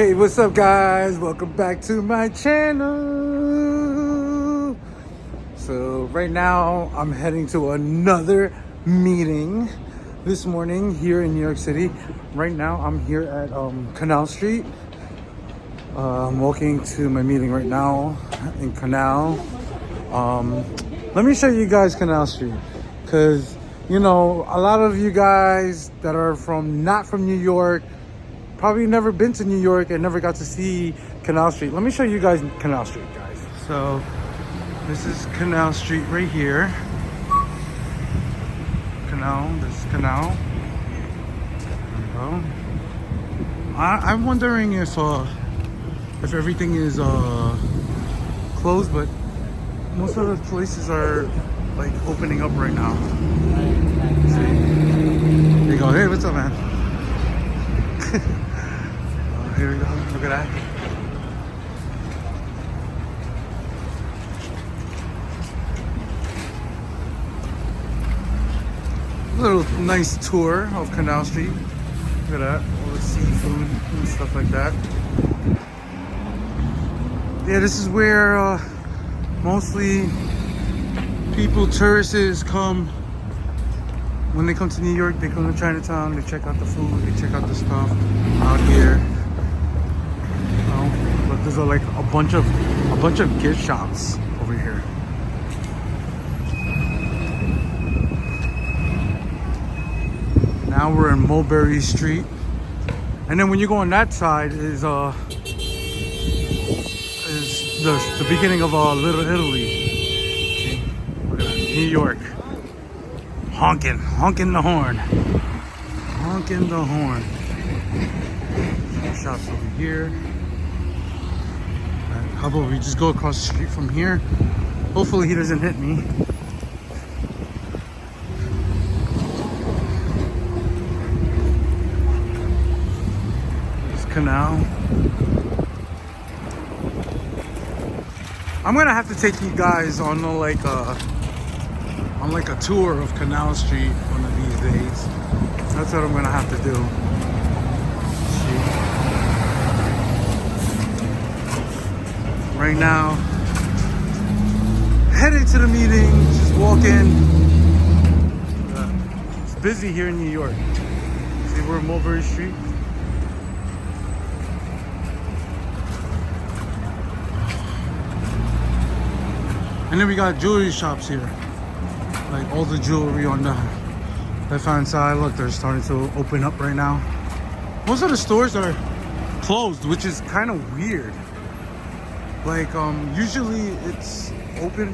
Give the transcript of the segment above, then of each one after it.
Hey, what's up, guys? Welcome back to my channel. So right now I'm heading to another meeting this morning here in New York City. Right now I'm here at Canal Street. I'm walking to my meeting right now in Canal. Let me show you guys Canal Street, because you know, a lot of you guys that are not from New York probably never been to New York and never got to see Canal Street. Let me show you guys Canal Street, guys. So this is Canal Street right here. This is Canal. There we go. I'm wondering if everything is closed, but most of the places are like opening up right now. See? There you go. Hey, what's up, man? Here we go. Look at that. A little nice tour of Canal Street. Look at that. All the seafood and stuff like that. Yeah, this is where mostly tourists come. When they come to New York, they come to Chinatown, they check out the food, they check out the stuff out here. But there's like a bunch of gift shops over here. Now we're in Mulberry Street, and then when you go on that side is the beginning of Little Italy. See? Look at that, New York, honking the horn, honking the horn. Some shops over here. How about we just go across the street from here? Hopefully he doesn't hit me. This canal. I'm gonna have to take you guys on like a tour of Canal Street one of these days. That's what I'm gonna have to do. Right now, headed to the meeting, just walking. It's busy here in New York. See, we're in Mulberry Street. And then we got jewelry shops here. Like all the jewelry on the left-hand side. Look, they're starting to open up right now. Most of the stores are closed, which is kind of weird. Like, usually it's open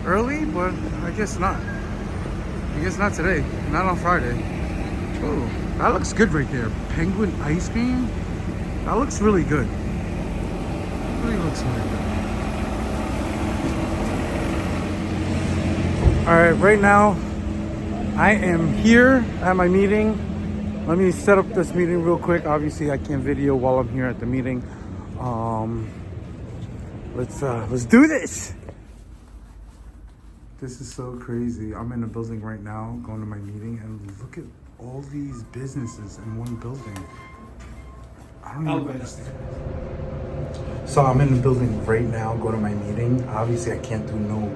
early, but I guess not. I guess not today, not on Friday. Oh, that looks good right there. Penguin ice cream. That looks really good. Really looks really good. All right, right now, I am here at my meeting. Let me set up this meeting real quick. Obviously, I can't video while I'm here at the meeting. Let's do this. This is so crazy. I'm in a building right now, going to my meeting, and look at all these businesses in one building. I don't know. So I'm in the building right now, going to my meeting. Obviously, I can't do no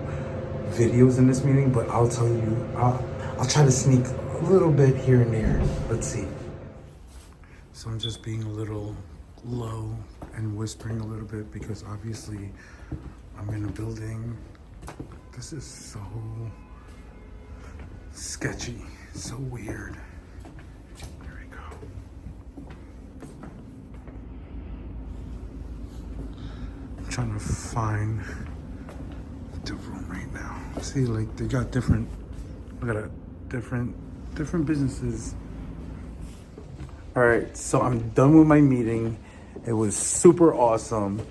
videos in this meeting, but I'll tell you, I'll try to sneak a little bit here and there. Let's see. So I'm just being a little low and whispering a little bit because obviously I'm in a building. This is so sketchy, so weird. There we go. I'm trying to find the room right now. See, like they got different, look at that, different businesses. All right, so I'm done with my meeting. It was super awesome.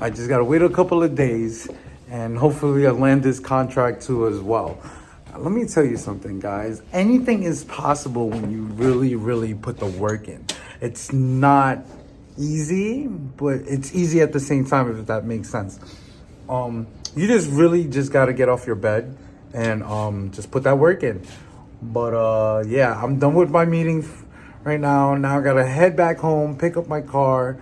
I just gotta wait a couple of days and hopefully I'll land this contract too as well. Let me tell you something, guys. Anything is possible when you really, really put the work in. It's not easy, but it's easy at the same time, if that makes sense. You just gotta get off your bed and just put that work in. But yeah, I'm done with my meeting right now. Now I gotta head back home, pick up my car,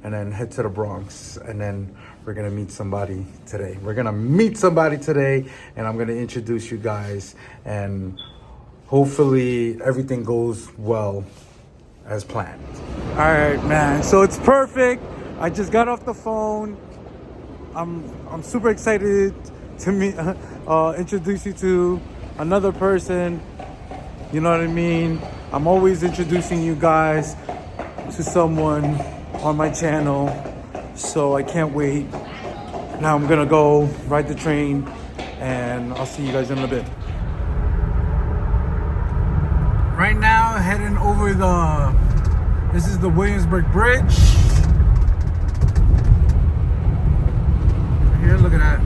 and then head to the Bronx, and then we're gonna meet somebody today. We're gonna meet somebody today, and I'm gonna introduce you guys, and hopefully everything goes well as planned. All right, man. So it's perfect. I just got off the phone. I'm super excited to meet, introduce you to another person. You know what I mean? I'm always introducing you guys to someone on my channel, so I can't wait. Now I'm gonna go ride the train, and I'll see you guys in a bit. Right now, heading over this is the Williamsburg Bridge. Here, look at that.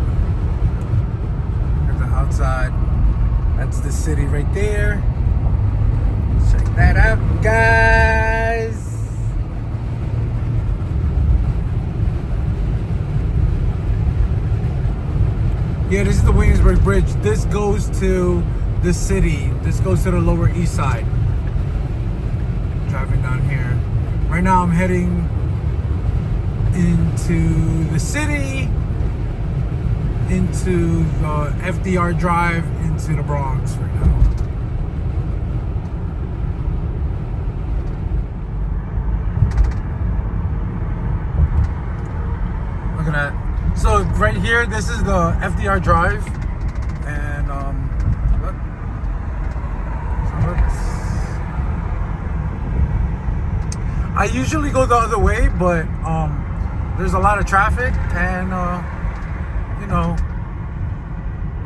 At the outside, that's the city right there. Check that out, guys. Yeah, this is the Williamsburg Bridge. This goes to the city. This goes to the Lower East Side. Driving down here. Right now I'm heading into the city, into the FDR Drive, into the Bronx right now. Look at that. So right here, this is the FDR Drive, and look. I usually go the other way, but there's a lot of traffic, and you know,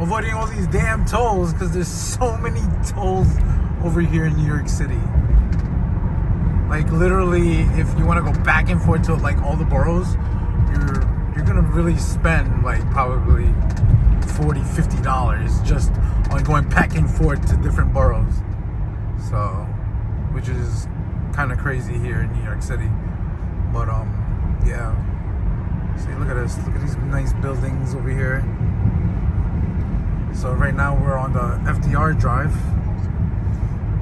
avoiding all these damn tolls, because there's so many tolls over here in New York City. Like literally, if you want to go back and forth to like all the boroughs, you're gonna really spend like probably $40-50 just on going back and forth to different boroughs. So, which is kind of crazy here in New York City. But yeah. See, look at this. Look at these nice buildings over here. So right now we're on the FDR Drive,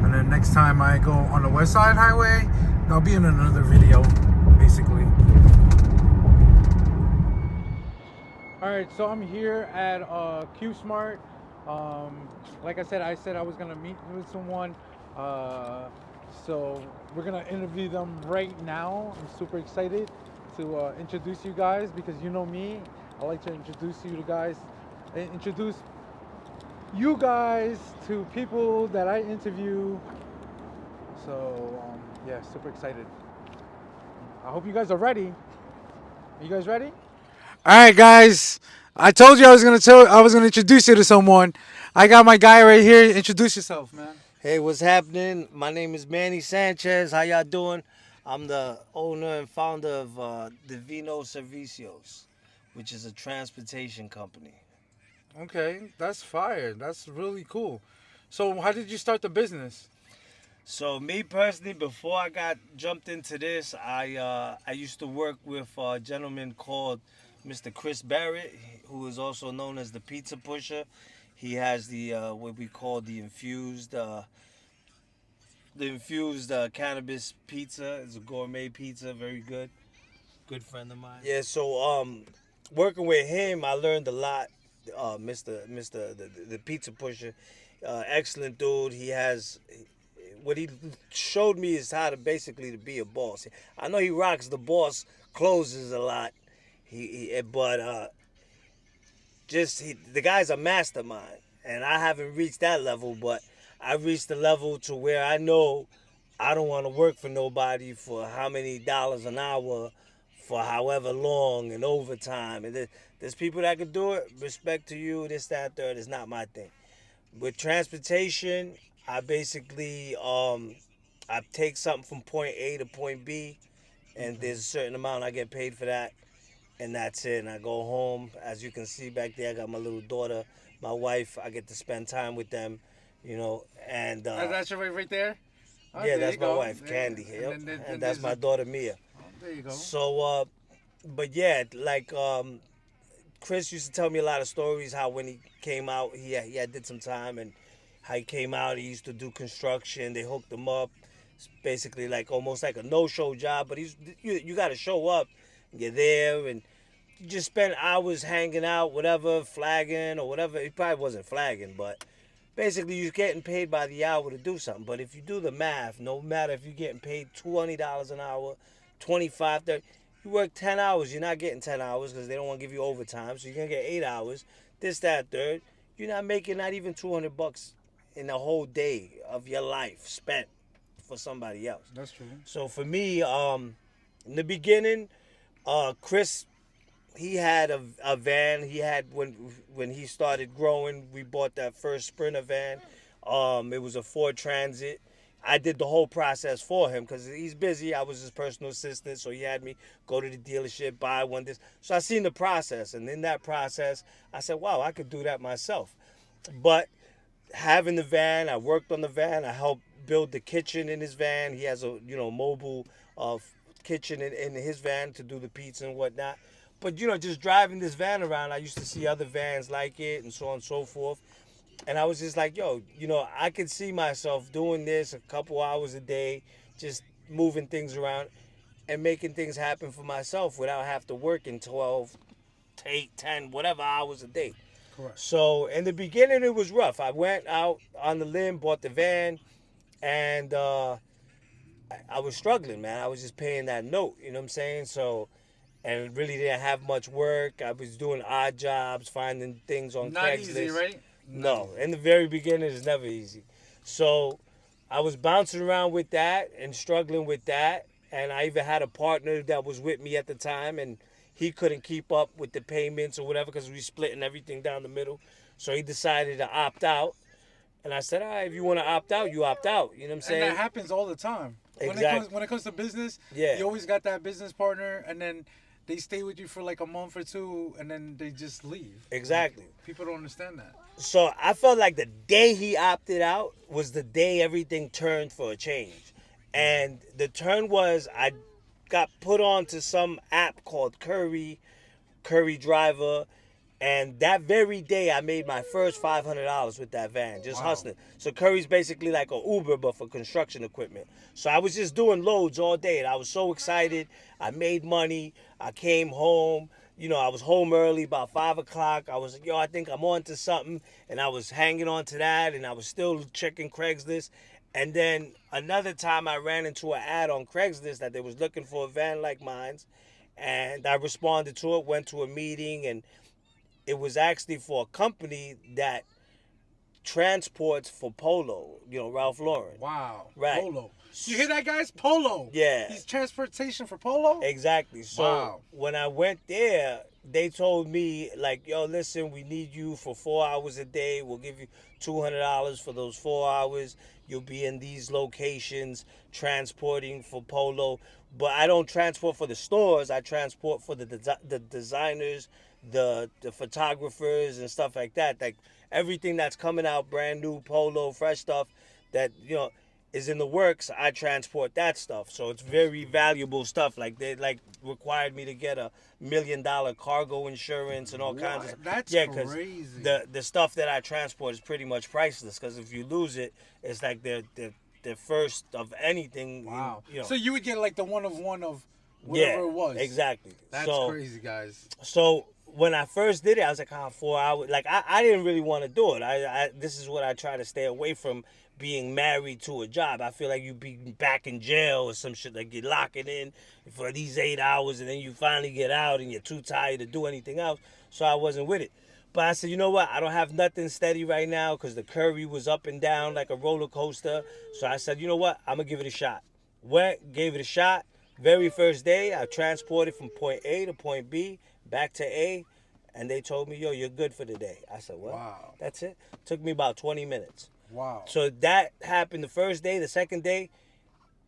and then next time I go on the West Side Highway, I'll be in another video, basically. All right, so I'm here at Q Smart. Like I said I was gonna meet with someone. So we're gonna interview them right now. I'm super excited to introduce you guys, because you know me. I like to introduce you guys to people that I interview. So yeah, super excited. I hope you guys are ready. Are you guys ready? All right, guys. I told you I was gonna introduce you to someone. I got my guy right here. Introduce yourself, man. Hey, what's happening? My name is Manny Sanchez. How y'all doing? I'm the owner and founder of Divino Servisios, which is a transportation company. Okay, that's fire. That's really cool. So, how did you start the business? So me personally, before I got jumped into this, I used to work with a gentleman called Mr. Chris Barrett, who is also known as the Pizza Pusher. He has the what we call the infused cannabis pizza. It's a gourmet pizza, very good. Good friend of mine. Yeah, so working with him, I learned a lot. Mr. The Pizza Pusher, excellent dude. He has what he showed me is how to basically to be a boss. I know he rocks the boss closes a lot. But the guy's a mastermind, and I haven't reached that level, but I reached the level to where I know I don't want to work for nobody for how many dollars an hour for however long and overtime. And there's people that can do it. Respect to you, this, that, third is not my thing. With transportation, I basically I take something from point A to point B, and there's a certain amount I get paid for that, and that's it. And I go home. As you can see back there, I got my little daughter, my wife. I get to spend time with them, and That's your right there. Oh, yeah, there that's you my go. wife, There. Candy. Yep. And that's my a- daughter, Mia. Oh, there you go. So, but yeah, like Chris used to tell me a lot of stories. How when he came out, he had did some time, and how he came out, he used to do construction. They hooked him up. It's basically like almost like a no-show job, but you got to show up You're there, and you just spend hours hanging out, whatever, flagging or whatever. It probably wasn't flagging, but basically you're getting paid by the hour to do something. But if you do the math, no matter if you're getting paid $20 an hour, 25, 30, you work 10 hours, you're not getting 10 hours because they don't want to give you overtime. So you're going to get 8 hours, this, that, third. You're not making not even $200 in the whole day of your life spent for somebody else. That's true. So for me, in the beginning, Chris, he had a van. He had when he started growing, we bought that first Sprinter van. It was a Ford Transit. I did the whole process for him because he's busy. I was his personal assistant, so he had me go to the dealership, buy one, this. So I seen the process, and in that process, I said, "Wow, I could do that myself." But having the van, I worked on the van. I helped build the kitchen in his van. He has a mobile kitchen in his van to do the pizza and whatnot. But just driving this van around, I used to see other vans like it and so on and so forth. And I was just like, yo, I could see myself doing this a couple hours a day, just moving things around and making things happen for myself without having to work in 12 to 8, 10, whatever hours a day. Correct. So in the beginning, it was rough. I went out on the limb, bought the van, and I was struggling, man. I was just paying that note, you know what I'm saying? So, and really didn't have much work. I was doing odd jobs, finding things on Not Craigslist. easy, right? No, in the very beginning, it's never easy. So I was bouncing around with that and struggling with that. And I even had a partner that was with me at the time, and he couldn't keep up with the payments or whatever because we splitting everything down the middle. So he decided to opt out. And I said, all right, if you want to opt out, you opt out. You know what I'm saying? And that happens all the time. Exactly. When it comes to business, Yeah. you always got that business partner, and then they stay with you for like a month or two, and then they just leave. Exactly. People don't understand that. So I felt like the day he opted out was the day everything turned for a change. And the turn was I got put onto some app called Curry Driver. And that very day, I made my first $500 with that van, just hustling. So Curry's basically like an Uber, but for construction equipment. So I was just doing loads all day, and I was so excited. I made money. I came home. I was home early, about 5 o'clock. I was like, yo, I think I'm on to something. And I was hanging on to that, and I was still checking Craigslist. And then another time I ran into an ad on Craigslist that they was looking for a van like mine. And I responded to it, went to a meeting, and it was actually for a company that transports for Polo, Ralph Lauren. Wow. Right. Polo. You hear that, guys? Polo. Yeah. He's transportation for Polo? Exactly. So Wow. when I went there, they told me, like, yo, listen, we need you for 4 hours a day. We'll give you $200 for those 4 hours. You'll be in these locations transporting for Polo. But I don't transport for the stores. I transport for the designers, the photographers and stuff like that. Like everything that's coming out brand new, Polo, fresh stuff that, is in the works, I transport that stuff. So it's very valuable stuff. Like they required me to get $1 million cargo insurance and all kinds of stuff. That's crazy. The stuff that I transport is pretty much priceless because if you lose it, it's like the first of anything. Wow. You know. So you would get like the one of whatever it was. Exactly. That's crazy, guys. So when I first did it, I was like, 4 hours. Like I didn't really want to do it. I this is what I try to stay away from, being married to a job. I feel like you be back in jail or some shit, like you're locking in for these 8 hours and then you finally get out and you're too tired to do anything else. So I wasn't with it. But I said, you know what? I don't have nothing steady right now because the Curry was up and down like a roller coaster. So I said, you know what? I'm going to give it a shot. Went, gave it a shot. Very first day, I transported from point A to point B, back to A, and they told me, yo, you're good for the day. I said, what? Wow. That's it? Took me about 20 minutes. Wow. So that happened the first day. The second day,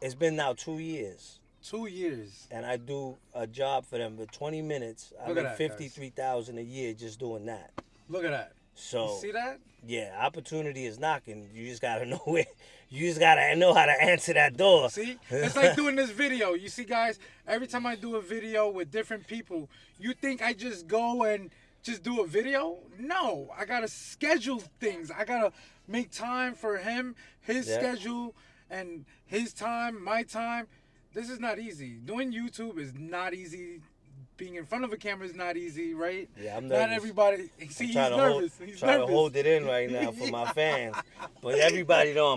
it's been now 2 years. 2 years. And I do a job for them for 20 minutes. I make $53,000 a year just doing that. Look at that. So you see that? Yeah, opportunity is knocking. You just gotta know it. You just gotta know how to answer that door. See, it's like doing this video. You see, guys, every time I do a video with different people, you think I just go and just do a video? No, I gotta schedule things. I gotta make time for him, his schedule, and his time, my time. This is not easy. Doing YouTube is not easy. being in front of a camera is not easy, right? Yeah, I'm Not nervous. everybody. See, he's Trying to nervous. hold, He's trying nervous. to hold it in right now for my fans, but everybody know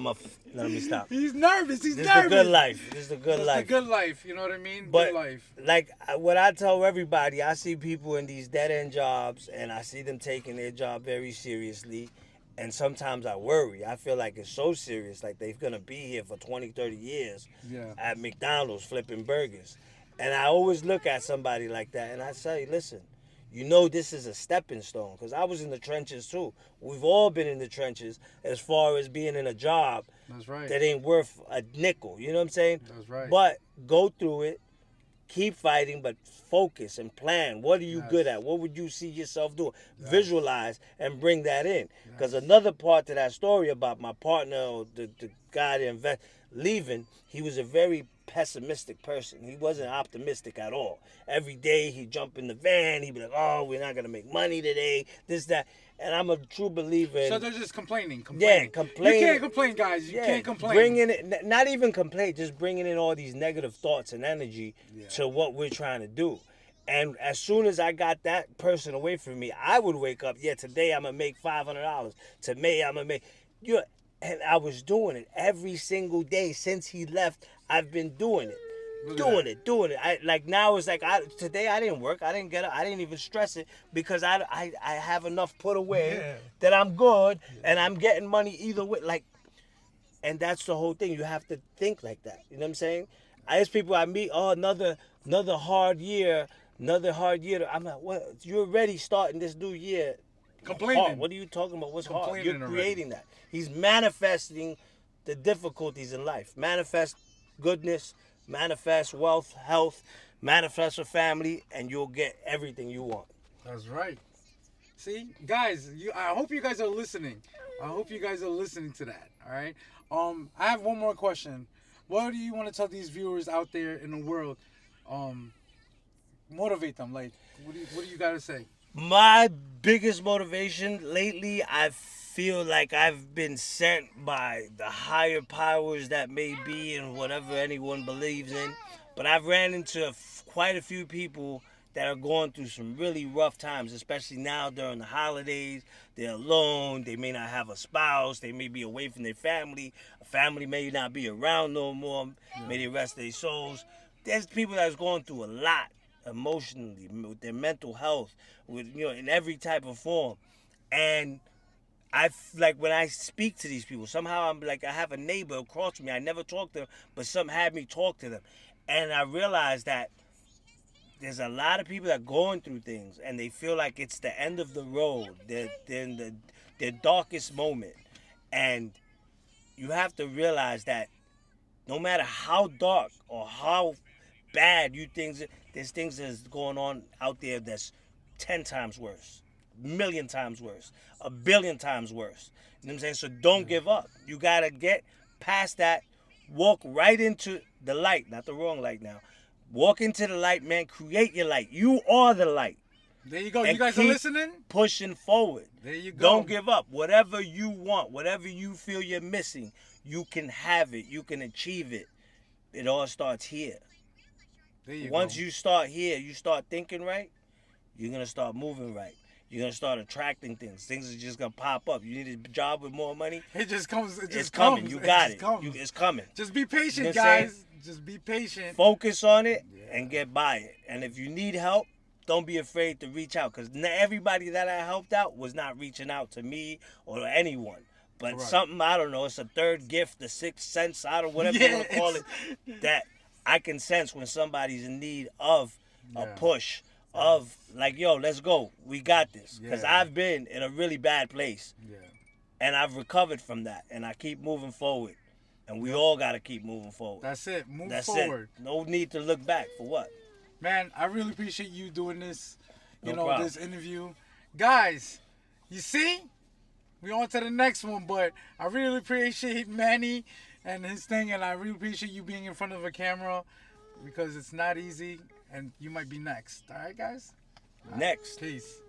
let me stop. He's nervous. He's This is nervous. the good life. This is the good That's life. the good life. You know what I mean? But good life. like what I tell everybody, I see people in these dead end jobs, and I see them taking their job very seriously. And sometimes I worry. I feel like it's so serious, like they're gonna be here for 20, 30 years Yeah. at McDonald's flipping burgers. And I always look at somebody like that, and I say, listen, you know this is a stepping stone, because I was in the trenches too. We've all been in the trenches as far as being in a job That's right. that ain't worth a nickel. You know what I'm saying? That's right. But go through it, keep fighting, but focus and plan. What are you Yes. good at? What would you see yourself doing? Yes. Visualize and bring that in. Because Yes. another part to that story about my partner, or the guy that leaving, he was a very pessimistic person. He wasn't optimistic at all. Every day he'd jump in the van, he'd be like, oh, we're not going to make money today, this, that. And I'm a true believer in... So they're just complaining. Yeah, complaining. You can't complain, guys. You can't complain. Bringing it, not even complain, just bringing in all these negative thoughts and energy Yeah. to what we're trying to do. And as soon as I got that person away from me, I would wake up, yeah, today I'm going to make $500. Today I'm going to make... And I was doing it every single day since he left. I've been doing it. Doing it. I like now it's like today I didn't work. I didn't get up. I didn't even stress it because I have enough put away that I'm good and I'm getting money either way. Like, and that's the whole thing. You have to think like that. You know what I'm saying? There's people I meet. Oh, another hard year. Another hard year. I'm like, what? You're already starting this new year. Complaining. Hard. What are you talking about? What's hard? You're Complaining creating that. He's manifesting the difficulties in life. Manifest goodness. Manifest wealth, health, manifest a family, and you'll get everything you want. That's right. See, guys, I hope you guys are listening. I hope you guys are listening to that. All right. I have one more question. What do you want to tell these viewers out there in the world? Motivate them. Like, what do you got to say? My biggest motivation lately, I feel like I've been sent by the higher powers that may be and whatever anyone believes in. But I've ran into quite a few people that are going through some really rough times, especially now during the holidays. They're alone. They may not have a spouse. They may be away from their family. A family may not be around no more. May they rest their souls. There's people that's going through a lot emotionally, with their mental health, with in every type of form. And like when I speak to these people, somehow I'm like, I have a neighbor across from me. I never talk to them, but something had me talk to them. And I realized that there's a lot of people that are going through things and they feel like it's the end of the road. They're in their darkest moment. And you have to realize that no matter how dark or how bad you think, there's things that's going on out there that's 10 times worse. Million times worse, 1 billion times worse. You know what I'm saying? So don't give up. You gotta get past that. Walk right into the light, not the wrong light now. Walk into the light, man. Create your light. You are the light. There you go. And You guys are listening? Pushing forward. There you go. Don't give up. Whatever you want, whatever you feel you're missing, you can have it. You can achieve it. It all starts here. There you Once go. you start here, you start thinking right, you're gonna start moving right. You're gonna start attracting things. Things are just gonna pop up. You need a job with more money. It just comes. It's coming. You got it. It's coming. Just be patient, You know what I'm saying? guys. Just be patient. Focus on it and get by it. And if you need help, don't be afraid to reach out. Because everybody that I helped out was not reaching out to me or anyone. But something, I don't know, it's a third gift, the sixth sense, I don't know, whatever you want to call it, that I can sense when somebody's in need of a push. Of like, yo, let's go. We got this. Because I've been in a really bad place. Yeah. And I've recovered from that. And I keep moving forward. And we all got to keep moving forward. That's it. That's forward. It. No need to look back. For what? Man, I really appreciate you doing this. No problem. This interview. Guys, you see? We on to the next one. But I really appreciate Manny and his thing. And I really appreciate you being in front of a camera. Because it's not easy. And you might be next. All right, guys? Next. Peace.